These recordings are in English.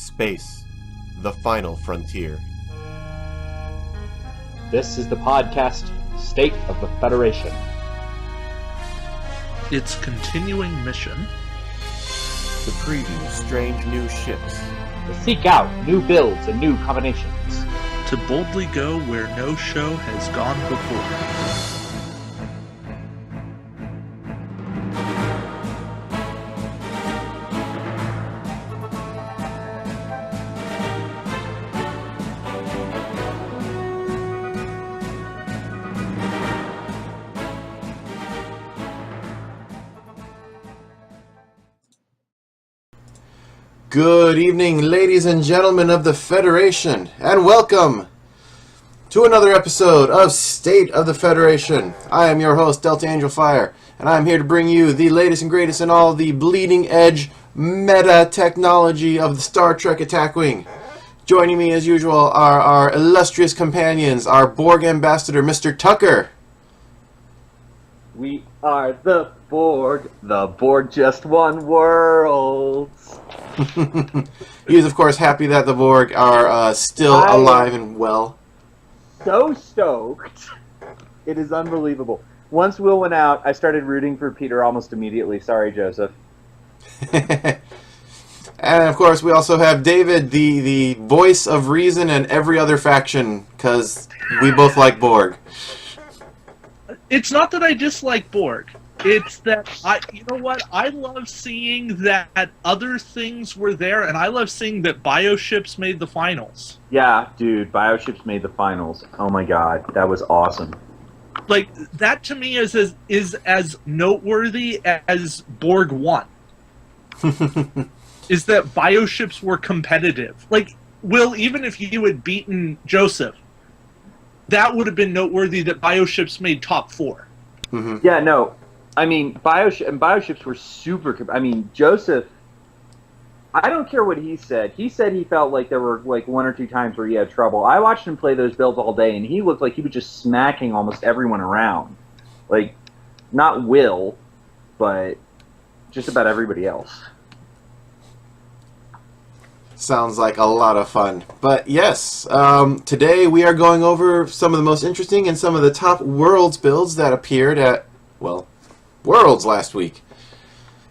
Space, the final frontier. This is the podcast, State of the Federation. Its continuing mission: To preview strange new ships. To seek out new builds and new combinations. to boldly go where no show has gone before. Good evening, ladies and gentlemen of the Federation, and welcome to another episode of State of the Federation. I am your host, Delta Angel Fire, and I am here to bring you the latest and greatest in all the bleeding-edge meta technology of the Star Trek Attack Wing. Joining me, as usual, are our illustrious companions, our Borg ambassador, Mr. Tucker. We are the Borg. The Borg just won worlds. He is, of course, happy that the Borg are still alive and well. So stoked. It is unbelievable. Once Will went out, I started rooting for Peter almost immediately. Sorry, Joseph. And, of course, we also have David, the voice of reason and every other faction, because we both like Borg. It's not that I dislike Borg. It's that you know what? I love seeing that other things were there, and I love seeing that bioships made the finals. Yeah, dude, bioships made the finals. Oh my god, that was awesome. Like, that to me is as noteworthy as Borg 1. Is that bioships were competitive. Like, Will, even if you had beaten Joseph, that would have been noteworthy that bioships made top 4. Mm-hmm. Yeah, no. I mean, bioships were super... I mean, Joseph... I don't care what he said. He said he felt like there were like 1 or 2 times where he had trouble. I watched him play those builds all day, and he looked like he was just smacking almost everyone around. Like, not Will, but just about everybody else. Sounds like a lot of fun. But yes, today we are going over some of the most interesting and some of the top Worlds builds that appeared at, well, Worlds last week,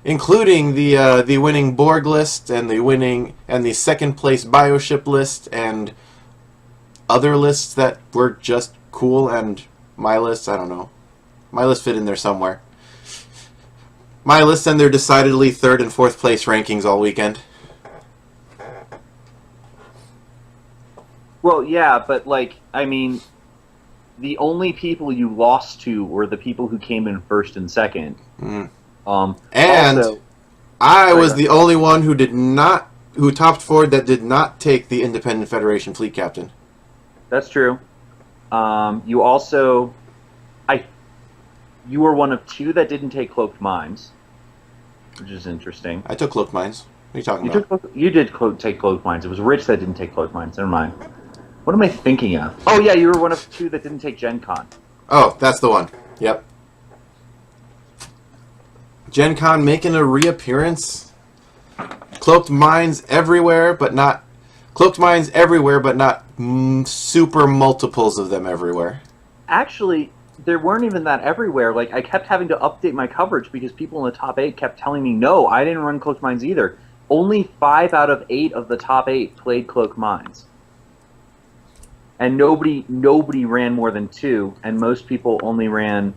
including the winning Borg list and the second place Bioship list and other lists that were just cool, and my list, I don't know. My list fit in there somewhere. My list and their decidedly 3rd and 4th place rankings all weekend. Well, yeah, but, like, I mean, the only people you lost to were the people who came in 1st and 2nd. Mm. And also, I was the only one who topped forward that did not take the Independent Federation Fleet Captain. That's true. You also, you were one of 2 that didn't take Cloaked Mines, which is interesting. I took Cloaked Mines. What are you talking about? You did take Cloaked Mines. It was Rich that didn't take Cloaked Mines. Never mind. What am I thinking of? Oh, yeah, you were one of 2 that didn't take Gen Con. Oh, that's the one. Yep. Gen Con making a reappearance. Cloaked Mines everywhere, but not super multiples of them everywhere. Actually, there weren't even that everywhere. Like, I kept having to update my coverage because people in the top 8 kept telling me, no, I didn't run Cloaked Mines either. Only 5 out of 8 of the top 8 played Cloaked Mines. And nobody ran more than 2, and most people only ran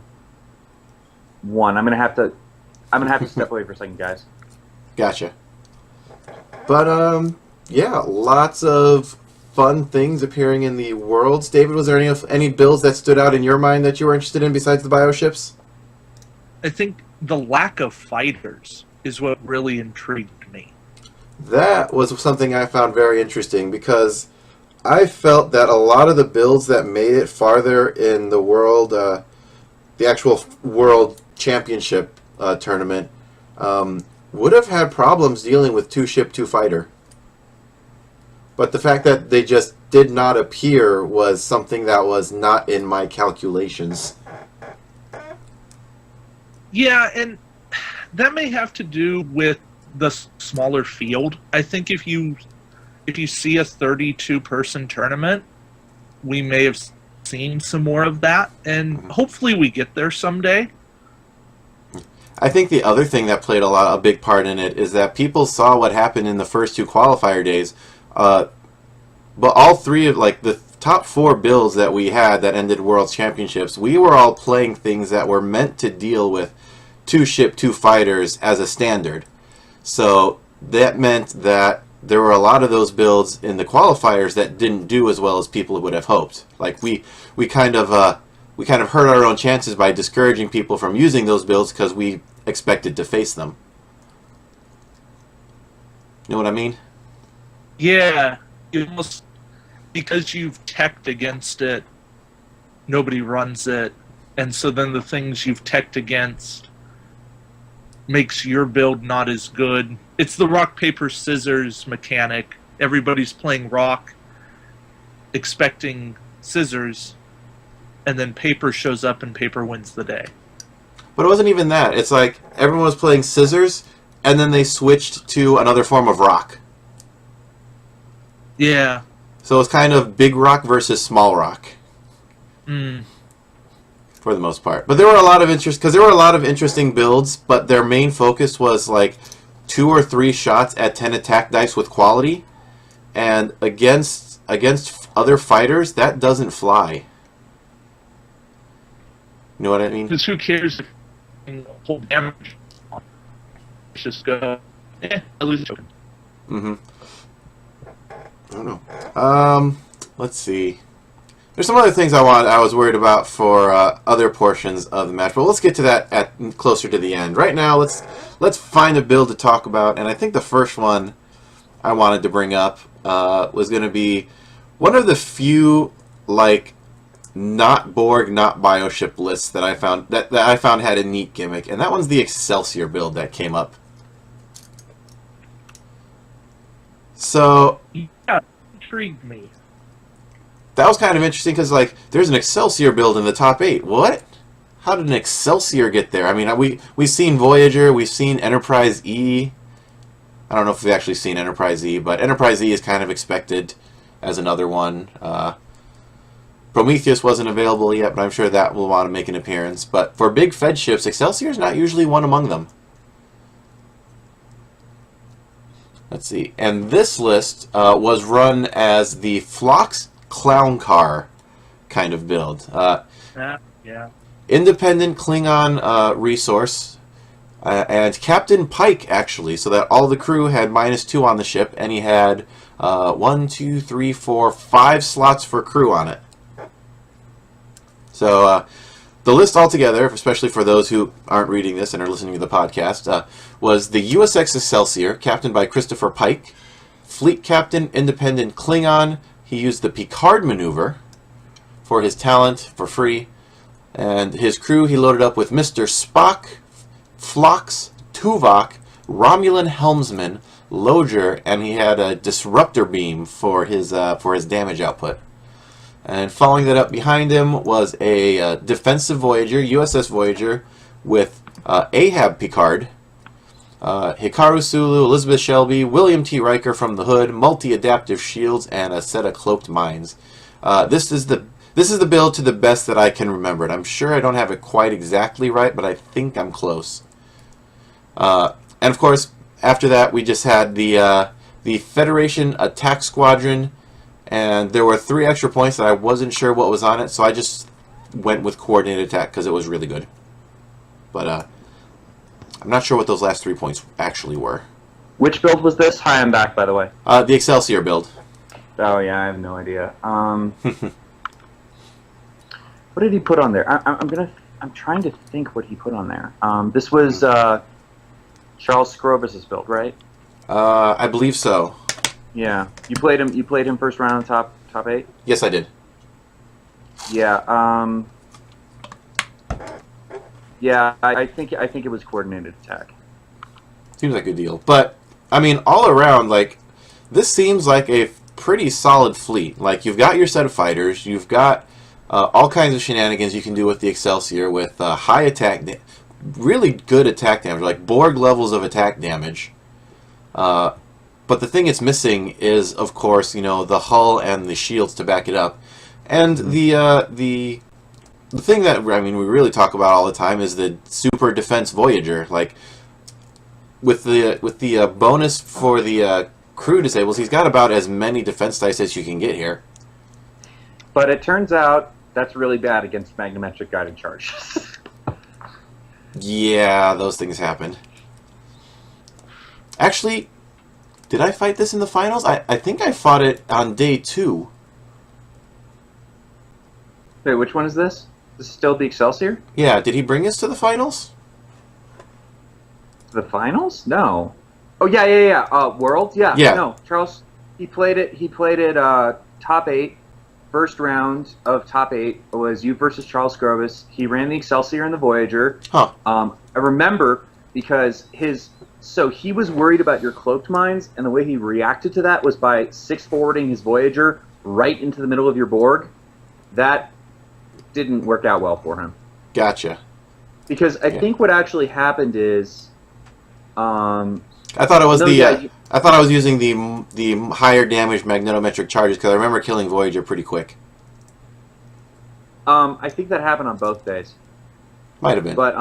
1. I'm gonna have to step away for a second, guys. Gotcha. But yeah, lots of fun things appearing in the Worlds. David, was there any builds that stood out in your mind that you were interested in besides the bioships? I think the lack of fighters is what really intrigued me. That was something I found very interesting because I felt that a lot of the builds that made it farther in the world, the actual World Championship tournament, would have had problems dealing with 2-ship, 2-fighter. But the fact that they just did not appear was something that was not in my calculations. Yeah, and that may have to do with the smaller field. I think if you if you see a 32-person tournament, we may have seen some more of that, and hopefully we get there someday. I think the other thing that played a big part in it is that people saw what happened in the first 2 qualifier days, but all 3 of the top 4 builds that we had that ended World Championships, we were all playing things that were meant to deal with 2 ship, 2 fighters as a standard. So that meant that there were a lot of those builds in the qualifiers that didn't do as well as people would have hoped. Like we kind of hurt our own chances by discouraging people from using those builds because we expected to face them. You know what I mean? Yeah, you almost, because you've teched against it, nobody runs it, and so then the things you've teched against makes your build not as good. It's the rock, paper, scissors mechanic. Everybody's playing rock, expecting scissors, and then paper shows up and paper wins the day. But it wasn't even that. It's like everyone was playing scissors, and then they switched to another form of rock. Yeah. So it's kind of big rock versus small rock. Mm. For the most part. But there were a lot of interesting builds, but their main focus was like 2 or 3 shots at 10 attack dice with quality, and against other fighters, that doesn't fly. You know what I mean? Because who cares if you hold damage? Just go, I lose a token. Mm-hmm. I don't know. Let's see. There's some other things I was worried about for other portions of the match, but let's get to that closer to the end. Right now, let's find a build to talk about, and I think the first one I wanted to bring up was going to be one of the few not Borg, not Bioship lists that I found that I found had a neat gimmick, and that one's the Excelsior build that came up. So Yeah, intrigued me. that was kind of interesting because there's an Excelsior build in the top 8. What? How did an Excelsior get there? I mean, we've seen Voyager, we've seen Enterprise E. I don't know if we've actually seen Enterprise E, but Enterprise E is kind of expected as another one. Prometheus wasn't available yet, but I'm sure that will want to make an appearance. But for big Fed ships, Excelsior is not usually one among them. Let's see. And this list was run as the Phlox Clown Car kind of build. Yeah. Independent Klingon resource. And Captain Pike, actually, so that all the crew had -2 on the ship, and he had 1, 2, 3, 4, 5 slots for crew on it. So the list altogether, especially for those who aren't reading this and are listening to the podcast, was the USX Excelsior, captained by Christopher Pike. Fleet Captain, Independent Klingon. He used the Picard maneuver for his talent for free. And his crew he loaded up with Mr. Spock, Phlox, Tuvok, Romulan Helmsman, Loger, and he had a Disruptor Beam for his damage output. And following that up behind him was a defensive Voyager, USS Voyager, with Ahab Picard, Hikaru Sulu, Elizabeth Shelby, William T. Riker from the Hood, multi-adaptive shields, and a set of cloaked mines. This is the build to the best that I can remember it. I'm sure I don't have it quite exactly right, but I think I'm close. And of course, after that, we just had the Federation Attack Squadron. And there were 3 extra points that I wasn't sure what was on it, so I just went with Coordinated Attack because it was really good. But I'm not sure what those last 3 points actually were. Which build was this? Hi, I'm back, by the way. The Excelsior build. Oh, yeah, I have no idea. What did he put on there? I'm trying to think what he put on there. This was Charles Scrobus's build, right? I believe so. Yeah, you played him. You played him first round, top 8. Yes, I did. Yeah. Yeah, I think it was Coordinated Attack. Seems like a deal. But I mean, all around, this seems like a pretty solid fleet. You've got your set of fighters, you've got all kinds of shenanigans you can do with the Excelsior with high attack, really good attack damage, like Borg levels of attack damage. But But the thing it's missing is, of course, the hull and the shields to back it up. And the thing that, I mean, we really talk about all the time is the Super Defense Voyager. Like, with the bonus for the crew disables, he's got about as many defense dice as you can get here. But it turns out that's really bad against magnetometric guided charges. Yeah, those things happened. Actually, did I fight this in the finals? I think I fought it on day 2. Wait, which one is this? This is still the Excelsior? Yeah, did he bring us to the finals? The finals? No. Oh, yeah. Worlds? Yeah. Yeah. No, Charles, he played it top 8. First round of top 8 was you versus Charles Grovis. He ran the Excelsior and the Voyager. Huh. I remember because he was worried about your cloaked mines, and the way he reacted to that was by 6-forwarding his Voyager right into the middle of your Borg. That didn't work out well for him. Gotcha. Because I think what actually happened is, I thought it was I thought I was using the higher damage magnetometric charges because I remember killing Voyager pretty quick. I think that happened on both days. Might have been. But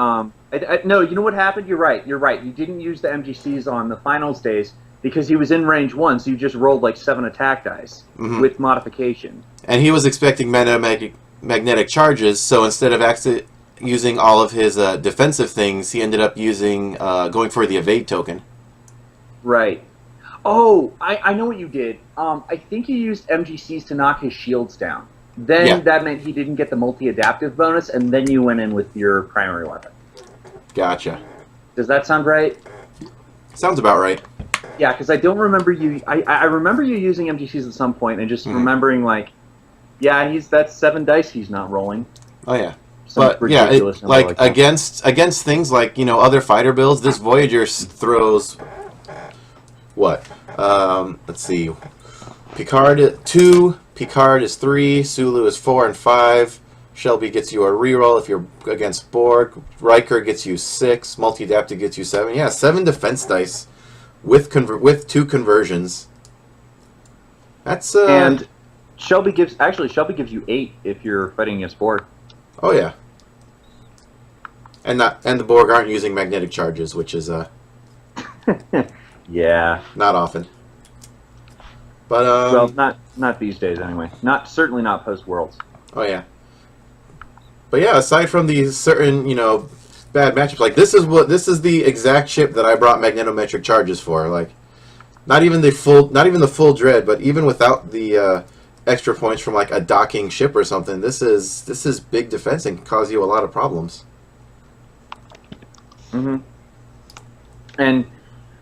no, you know what happened? You're right. You didn't use the MGCs on the finals days because he was in range 1, so you just rolled like 7 attack dice with modification. And he was expecting magnetic charges, so instead of actually using all of his defensive things, he ended up using going for the evade token. Right. Oh, I know what you did. I think you used MGCs to knock his shields down. Then that meant he didn't get the multi-adaptive bonus, and then you went in with your primary weapon. Gotcha. Does that sound right? Sounds about right. Yeah, because I don't remember you... I remember you using MGCs at some point, and just remembering, like, yeah, that's 7 dice he's not rolling. Oh, yeah. But, yeah, against things like, other fighter builds, this Voyager throws... What? Let's see. Picard 2, Picard is 3, Sulu is 4 and 5. Shelby gets you a reroll if you're against Borg. Riker gets you 6. Multi-adaptive gets you 7. Yeah, 7 defense dice with 2 conversions. That's and Shelby gives you 8 if you're fighting against Borg. Oh yeah. And the Borg aren't using magnetic charges, which is yeah, not often. But well, not these days anyway. Certainly not post Worlds. Oh yeah. But yeah, aside from these certain, bad matchups, like this is the exact ship that I brought magnetometric charges for. Like, not even the full dread, but even without the extra points from like a docking ship or something, this is big defense and can cause you a lot of problems. And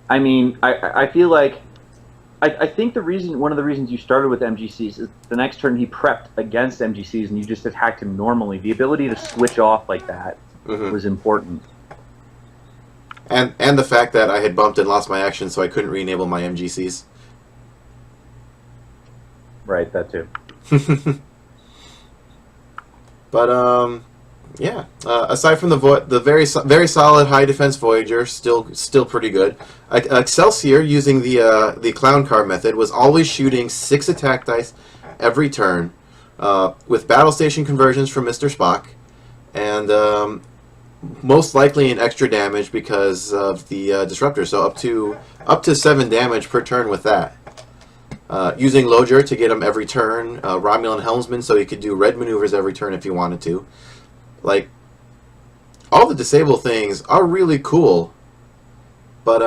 I mean, I feel like I think one of the reasons you started with MGCs is the next turn he prepped against MGCs and you just attacked him normally. The ability to switch off like that was important. And the fact that I had bumped and lost my action, so I couldn't re-enable my MGCs. Right, that too. But yeah. Aside from the very solid high defense Voyager, still pretty good. Excelsior, using the clown car method, was always shooting 6 attack dice every turn, with battle station conversions from Mr. Spock, and most likely an extra damage because of the disruptor. So up to 7 damage per turn with that. Using Loger to get him every turn, Romulan Helmsman so he could do red maneuvers every turn if he wanted to. Like, all the disable things are really cool, but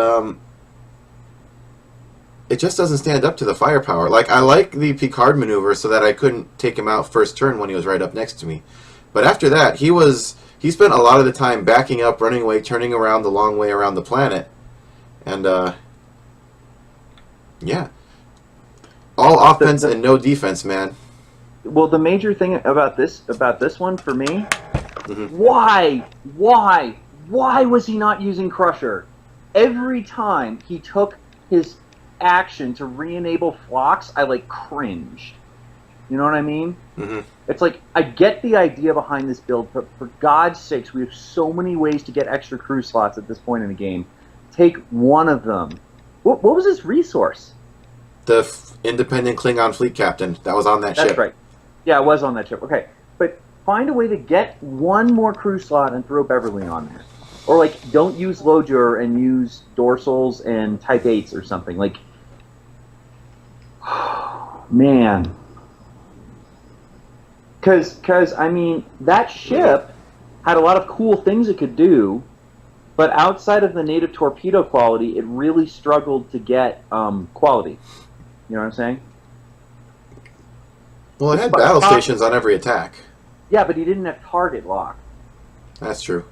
it just doesn't stand up to the firepower. Like, I like the Picard maneuver so that I couldn't take him out first turn when he was right up next to me. But after that, he spent a lot of the time backing up, running away, turning around the long way around the planet. And, yeah. All offense and no defense, man. Well, the major thing about this one for me, why was he not using Crusher? Every time he took his action to re-enable Phlox, I like cringed. You know what I mean? It's like, I get the idea behind this build, but for God's sakes, we have so many ways to get extra crew slots at this point in the game. Take one of them. What was his resource? The independent Klingon fleet captain that was on that ship. That's right. Yeah, it was on that ship. Okay, but find a way to get one more crew slot and throw Beverly on there. Or, like, don't use Lojur and use dorsals and Type 8s or something. Like, man. Because, I mean, that ship had a lot of cool things it could do, but outside of the native torpedo quality, it really struggled to get quality. You know what I'm saying? Well, it had battle stations on every attack. Yeah, but he didn't have target lock. That's true.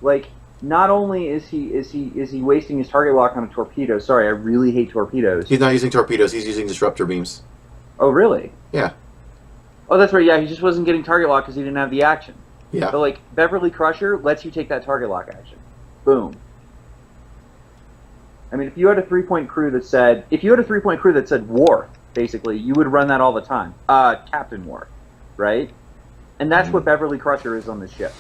Like, not only is he wasting his target lock on a torpedo. Sorry, I really hate torpedoes. He's not using torpedoes. He's using disruptor beams. Oh, really? Yeah. Oh, that's right. Yeah, he just wasn't getting target lock because he didn't have the action. Yeah. But like Beverly Crusher lets you take that target lock action. Boom. I mean, if you had a 3-point crew that said war, basically, you would run that all the time. Captain War, right? And that's what Beverly Crusher is on the ship.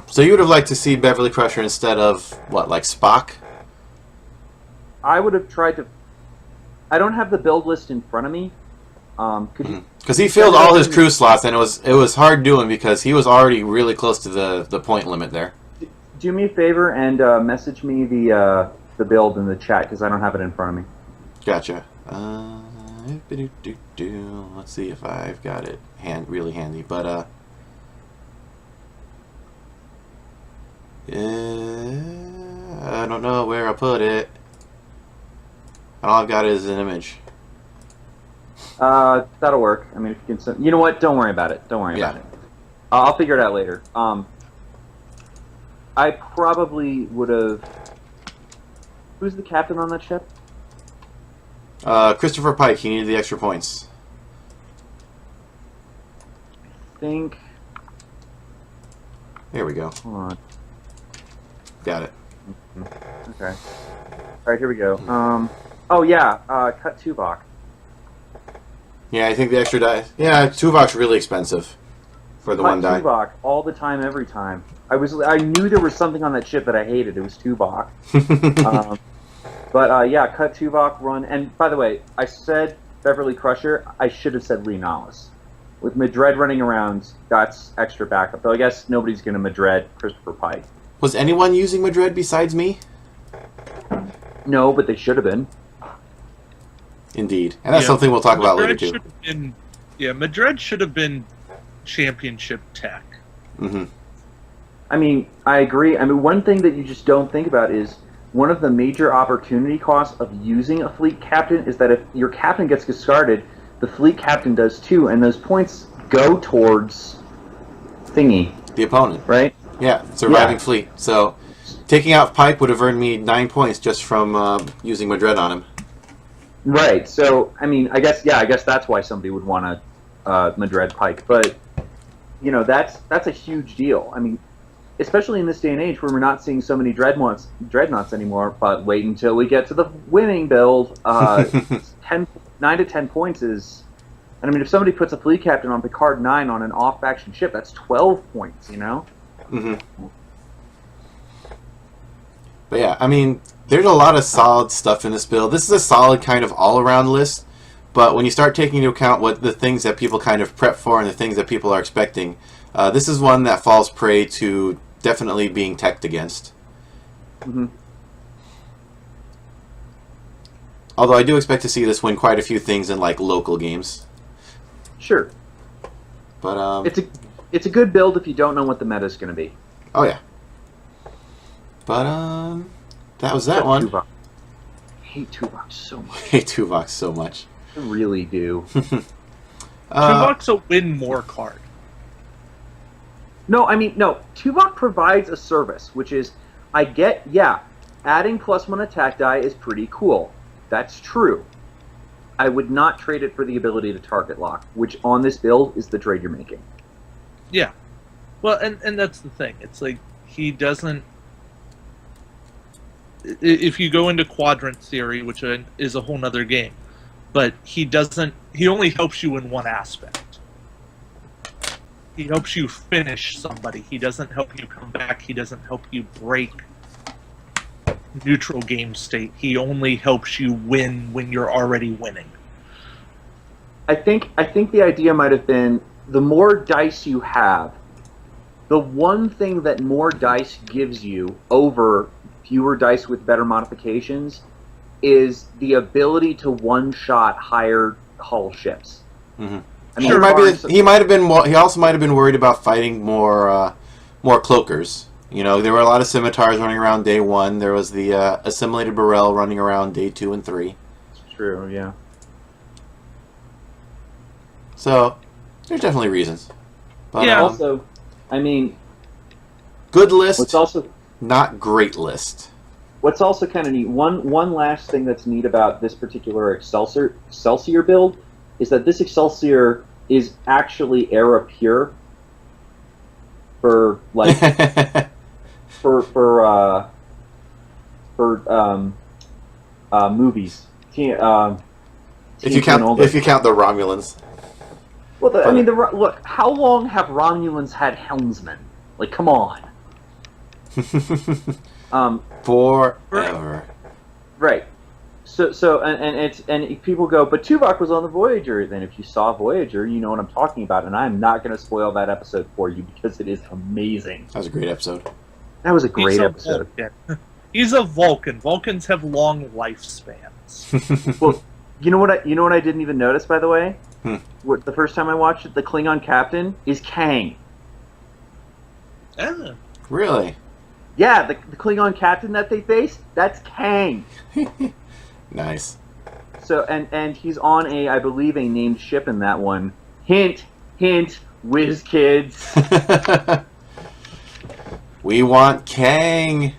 So you would have liked to see Beverly Crusher instead of, what, like Spock? I would have tried to... I don't have the build list in front of me. Could you... Because he filled all his crew slots, and it was hard doing because he was already really close to the point limit there. Do me a favor and message me the build in the chat because I don't have it in front of me. Gotcha. Let's see if I've got it really handy. But I don't know where I put it. All I've got is an image. That'll work. I mean, if you can send... You know what? Don't worry about it. Don't worry about it. I'll figure it out later. I probably would have... Who's the captain on that ship? Christopher Pike. He needed the extra points. I think... There we go. Hold on. Got it. Okay. Alright, here we go. Oh, yeah. Cut Tuvok. Yeah, I think the extra die... Yeah, Tuvok's really expensive for the one die. Tuvok all the time, every time. I knew there was something on that ship that I hated. It was Tuvok. But yeah, cut Tuvok, run. And by the way, I said Beverly Crusher. I should have said Lee Nollis. With Madred running around, that's extra backup. Though I guess nobody's going to Madred Christopher Pike. Was anyone using Madred besides me? No, but they should have been. Indeed. And that's something we'll talk about later, too. Madred should have been championship tech. Mm-hmm. I mean, I agree. I mean, one thing that you just don't think about is one of the major opportunity costs of using a fleet captain is that if your captain gets discarded, the fleet captain does too, and those points go towards thingy. The opponent. Right? Yeah, surviving fleet. So taking out Pike would have earned me 9 points just from using Madred on him. Right. So, I mean, I guess that's why somebody would want to Madred Pike. But, you know, that's a huge deal. I mean, especially in this day and age where we're not seeing so many dreadnoughts anymore, but wait until we get to the winning build. 9 to 10 points is... And I mean, if somebody puts a fleet captain on Picard 9 on an off-faction ship, that's 12 points, you know? Mm-hmm. But yeah, I mean, there's a lot of solid stuff in this build. This is a solid kind of all-around list, but when you start taking into account what the things that people kind of prep for and the things that people are expecting, this is one that falls prey to definitely being teched against. Mm-hmm. Although I do expect to see this win quite a few things in like local games. Sure. But it's a good build if you don't know what the meta is going to be. Oh yeah. But that was that one. Tuvok. I hate Tuvok so much. I hate Tuvok so much. I really do. Tuvok's a win more card. No, I mean, no. Tuvok provides a service, which is, adding +1 attack die is pretty cool. That's true. I would not trade it for the ability to target lock, which on this build is the trade you're making. Yeah. Well, and that's the thing. It's like, he doesn't... If you go into quadrant theory, which is a whole nother game, but he only helps you in one aspect. He helps you finish somebody. He doesn't help you come back. He doesn't help you break neutral game state. He only helps you win when you're already winning. I think the idea might have been the more dice you have, the one thing that more dice gives you over fewer dice with better modifications is the ability to one-shot higher hull ships. Mm-hmm. I mean, he might have been. He also might have been worried about fighting more cloakers. You know, there were a lot of scimitars running around day 1. There was the assimilated Burrell running around day 2 and 3. It's true, yeah. So there's definitely reasons. But, Yeah. Also, I mean, good list. what's also not great list. What's also kind of neat, one last thing that's neat about this particular Excelsior build is that this Excelsior is actually era pure for like for movies. If you count the Romulans. Well, I mean, look. How long have Romulans had helmsmen? Like, come on. Forever. Right. So and people go, but Tuvok was on the Voyager. Then if you saw Voyager, you know what I'm talking about, and I'm not going to spoil that episode for you because it is amazing. That was a great episode. That was a great episode. He's a Vulcan. Vulcans have long lifespans. Well, you know what I didn't even notice, by the way? The first time I watched it, the Klingon captain is Kang. Really? Yeah, the Klingon captain that they face, that's Kang. Nice. So and he's on I believe a named ship in that one. Hint, hint, whiz kids. We want Kang.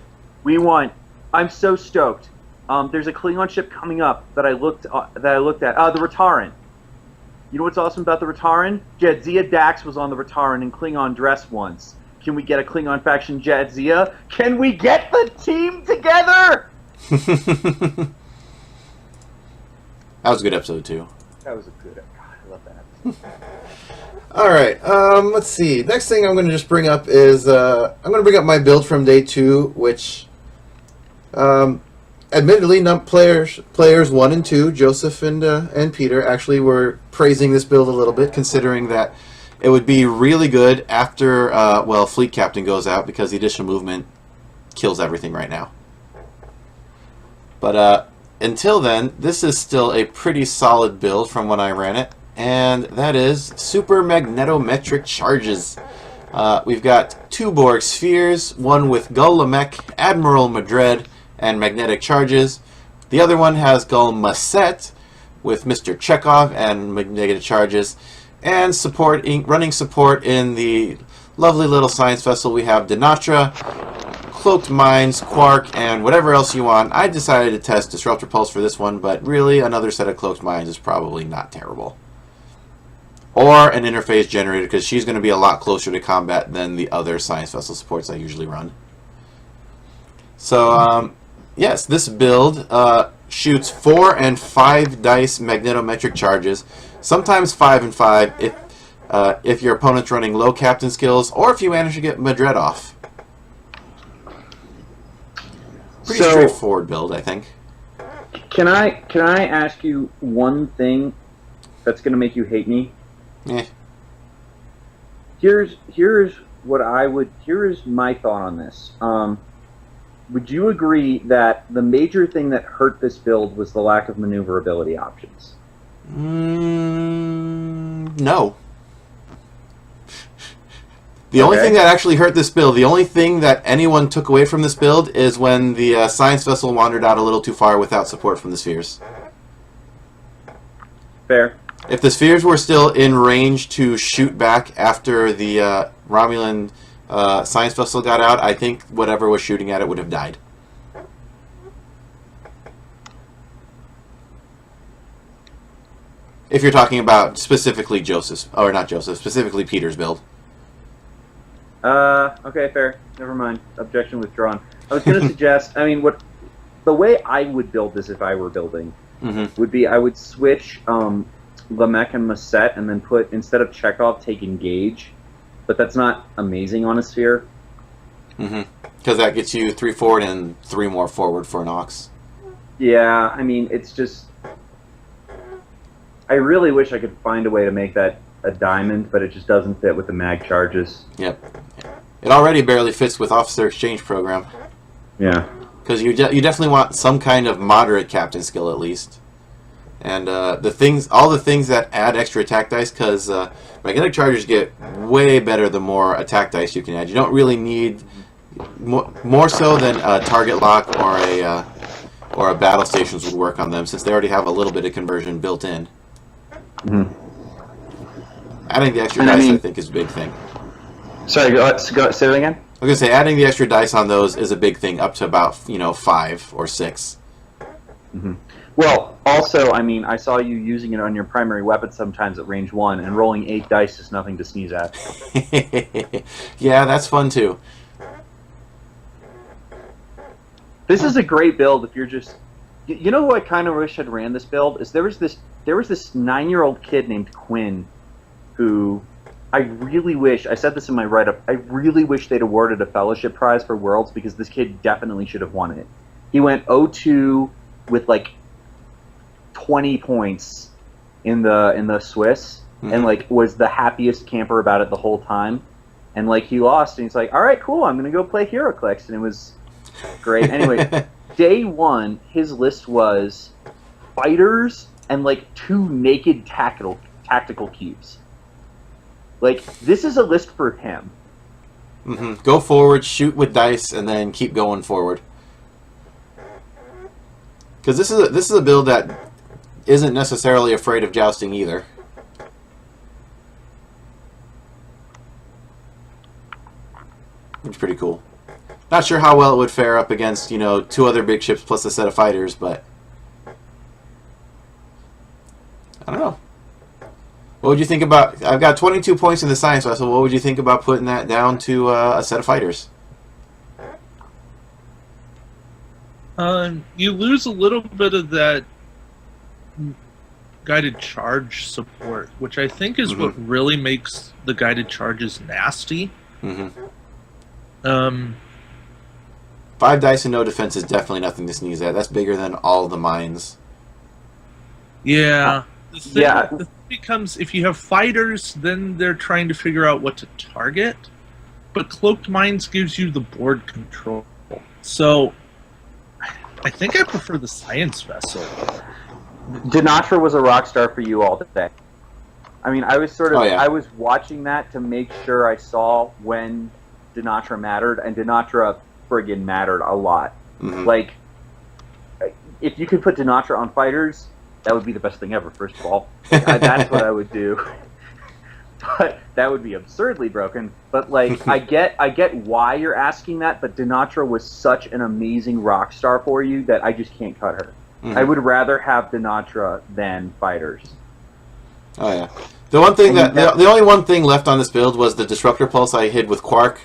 I'm so stoked. There's a Klingon ship coming up that I looked at. The Rataran. You know what's awesome about the Rataran? Jadzia Dax was on the Rataran in Klingon dress once. Can we get a Klingon faction Jadzia? Can we get the team together? That was a good episode too. That was a good episode. God, I love that episode. All right. Let's see. Next thing I'm going to just bring up is I'm going to bring up my build from day 2, which, admittedly, players 1 and 2, Joseph and Peter, actually were praising this build a little bit, considering that it would be really good after Fleet Captain goes out, because the additional movement kills everything right now. But until then, this is still a pretty solid build from when I ran it, and that is super magnetometric charges. We've got 2 Borg spheres, one with Gul Lamek, Admiral Madred, and magnetic charges. The other one has Gul Maset with Mr. Chekhov and magnetic charges, and running support in the lovely little science vessel we have Denatra, Cloaked Mines, Quark, and whatever else you want. I decided to test Disruptor Pulse for this one, but really another set of Cloaked Mines is probably not terrible. Or an interface generator, because she's going to be a lot closer to combat than the other science vessel supports I usually run. So, yes, this build shoots 4 and 5 dice magnetometric charges, sometimes 5 and 5 if your opponent's running low captain skills, or if you manage to get Madred off. Pretty straightforward build, I think. Can I ask you one thing that's going to make you hate me? Yeah. Here's my thought on this. Would you agree that the major thing that hurt this build was the lack of maneuverability options? No. The only thing that actually hurt this build, the only thing that anyone took away from this build is when the science vessel wandered out a little too far without support from the spheres. Fair. If the spheres were still in range to shoot back after the Romulan science vessel got out, I think whatever was shooting at it would have died. If you're talking about specifically specifically Peter's build. Okay, fair. Never mind. Objection withdrawn. I was going to suggest, the way I would build this if I were building would be I would switch Lamek and Maset and then put, instead of Chekhov, take Engage. But that's not amazing on a sphere. Because that gets you 3 forward and 3 more forward for an Ox. Yeah, I mean, it's just... I really wish I could find a way to make that a diamond, but it just doesn't fit with the mag charges. Yep. It already barely fits with Officer Exchange Program. Yeah. Because you definitely want some kind of moderate captain skill at least. And all the things that add extra attack dice, because magnetic chargers get way better the more attack dice you can add. You don't really need more so than a target lock or a battle stations would work on them, since they already have a little bit of conversion built in. Mm-hmm. Adding the extra dice, I think, is a big thing. Sorry, go say that again? I was gonna say adding the extra dice on those is a big thing, up to about 5 or 6. Mm-hmm. Well, also, I mean, I saw you using it on your primary weapon sometimes at range 1, and rolling 8 dice is nothing to sneeze at. Yeah, that's fun too. This is a great build if you're just... You know who I kind of wish had ran this build? Is there was this 9-year-old kid named Quinn who I really wish... I said this in my write-up. I really wish they'd awarded a fellowship prize for Worlds, because this kid definitely should have won it. He went 0-2 with like 20 points in the Swiss, and like was the happiest camper about it the whole time. And like he lost, and he's like, "All right, cool. I'm gonna go play HeroClix," and it was great. Anyway, day 1, his list was fighters and like 2 naked tactical cubes. Like, this is a list for him. Mm-hmm. Go forward, shoot with dice, and then keep going forward. Because this is a build that isn't necessarily afraid of jousting either. Which is pretty cool. Not sure how well it would fare up against, 2 other big ships plus a set of fighters, but I don't know. What would you think about... I've got 22 points in the science vessel. What would you think about putting that down to a set of fighters? You lose a little bit of that guided charge support, which I think is what really makes the guided charges nasty. 5 dice and no defense is definitely nothing to sneeze at. That's bigger than all the mines. Yeah. The thing becomes, if you have fighters, then they're trying to figure out what to target. But Cloaked Mines gives you the board control. So, I think I prefer the science vessel. Dinatra was a rock star for you all day. I mean, I was sort of... Oh, yeah. I was watching that to make sure I saw when Dinatra mattered, and Dinatra friggin' mattered a lot. Like, if you could put Dinatra on fighters, that would be the best thing ever, first of all. That's what I would do. But that would be absurdly broken. But, like, I get why you're asking that, but Dinatra was such an amazing rock star for you that I just can't cut her. I would rather have Dinatra than fighters. Oh, yeah. The one thing the only one thing left on this build was the Disruptor Pulse I hid with Quark.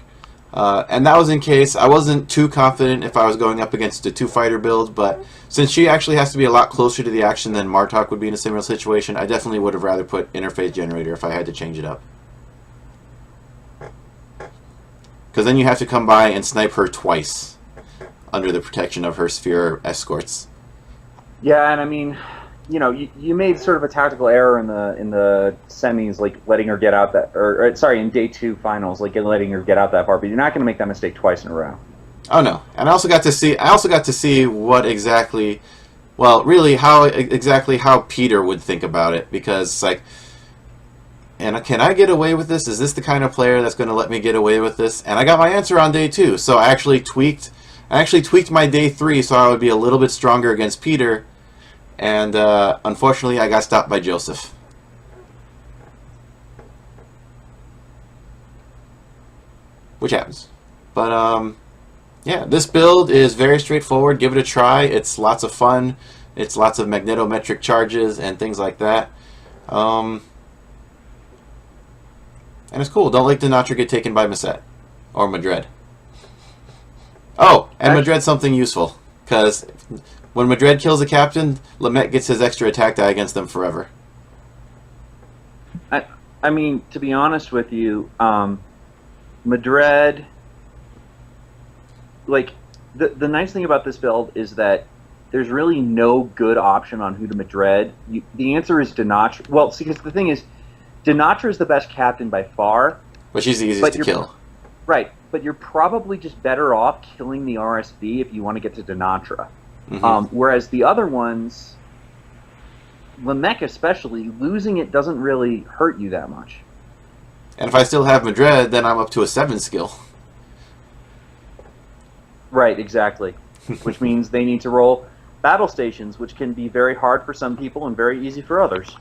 And that was in case I wasn't too confident if I was going up against a 2-fighter build, but since she actually has to be a lot closer to the action than Martok would be in a similar situation, I definitely would have rather put Interface Generator if I had to change it up. Because then you have to come by and snipe her twice under the protection of her sphere escorts. Yeah, and I mean, you made sort of a tactical error in the semis, like letting her get out that, or sorry, in day 2 finals, like letting her get out that far. But you're not going to make that mistake twice in a row. Oh no, and I also got to see what exactly, well, really how Peter would think about it, because like, and can I get away with this? Is this the kind of player that's going to let me get away with this? And I got my answer on day 2, so I actually tweaked my day 3 so I would be a little bit stronger against Peter. And unfortunately, I got stopped by Joseph. Which happens. But, yeah, this build is very straightforward. Give it a try. It's lots of fun. It's lots of magnetometric charges and things like that. And it's cool. Don't let Dinatra get taken by Masset. Or Madred. Oh, and Madred's something useful. Because... when Madred kills a captain, Lamette gets his extra attack die against them forever. I mean, to be honest with you, Madred like the nice thing about this build is that there's really no good option on who to Madrid. The answer is Denatra. Well, see, because the thing is, Denatra is the best captain by far. But she's the easiest to kill. Right, but you're probably just better off killing the RSV if you want to get to Denatra. Whereas the other ones, Lamech especially, losing it doesn't really hurt you that much. And if I still have Madrid, then I'm up to a 7 skill. Right, exactly. Which means they need to roll battle stations, which can be very hard for some people and very easy for others.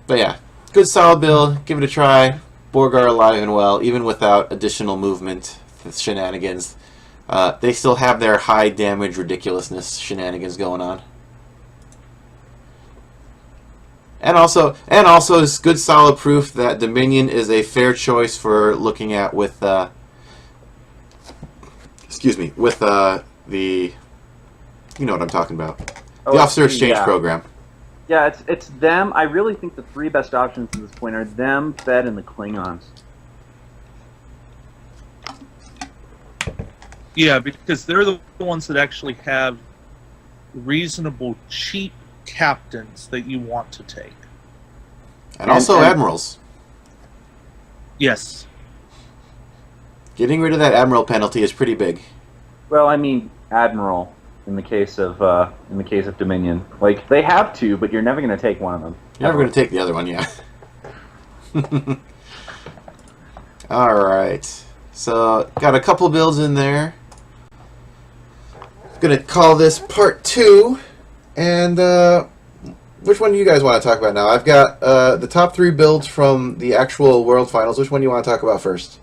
But yeah, good solid build. Give it a try. Borg are alive and well, even without additional movement shenanigans. They still have their high damage ridiculousness shenanigans going on. And also is good solid proof that Dominion is a fair choice for looking at with the, you know what I'm talking about. The Officer Exchange Program. Yeah, it's them. I really think the 3 best options at this point are them, Fed, and the Klingons. Yeah, because they're the ones that actually have reasonable, cheap captains that you want to take. And also admirals. Yes. Getting rid of that admiral penalty is pretty big. Well, I mean, Admiral in the case of Dominion. Like, they have to, but you're never going to take one of them. You're never going to take the other one, yeah. Alright. So, got a couple builds in there. Gonna call this part 2. And, which one do you guys want to talk about now? I've got the top 3 builds from the actual World Finals. Which one do you want to talk about first?